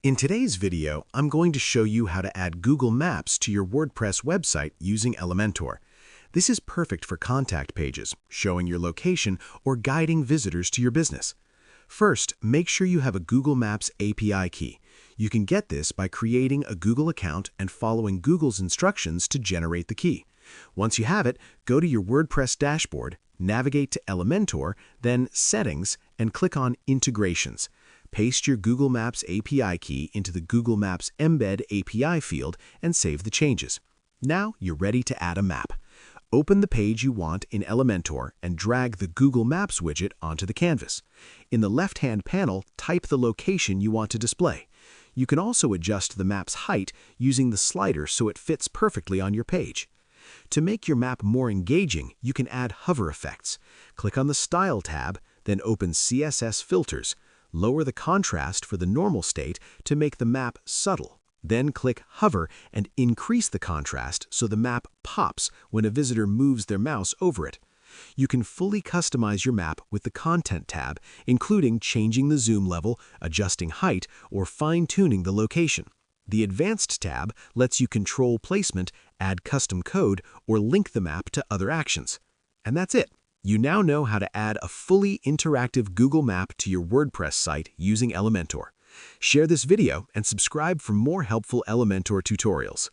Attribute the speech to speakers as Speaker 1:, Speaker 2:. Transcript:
Speaker 1: In today's video, I'm going to show you how to add Google Maps to your WordPress website using Elementor. This is perfect for contact pages, showing your location, or guiding visitors to your business. First, make sure you have a Google Maps API key. You can get this by creating a Google account and following Google's instructions to generate the key. Once you have it, go to your WordPress dashboard, navigate to Elementor, then Settings, and click on Integrations. Paste your Google Maps API key into the Google Maps Embed API field and save the changes. Now you're ready to add a map. Open the page you want in Elementor and drag the Google Maps widget onto the canvas. In the left-hand panel, type the location you want to display. You can also adjust the map's height using the slider so it fits perfectly on your page. To make your map more engaging, you can add hover effects. Click on the Style tab, then open CSS Filters. Lower the contrast for the normal state to make the map subtle. Then click Hover and increase the contrast so the map pops when a visitor moves their mouse over it. You can fully customize your map with the Content tab, including changing the zoom level, adjusting height, or fine-tuning the location. The Advanced tab lets you control placement, add custom code, or link the map to other actions. And that's it. You now know how to add a fully interactive Google Map to your WordPress site using Elementor. Share this video and subscribe for more helpful Elementor tutorials.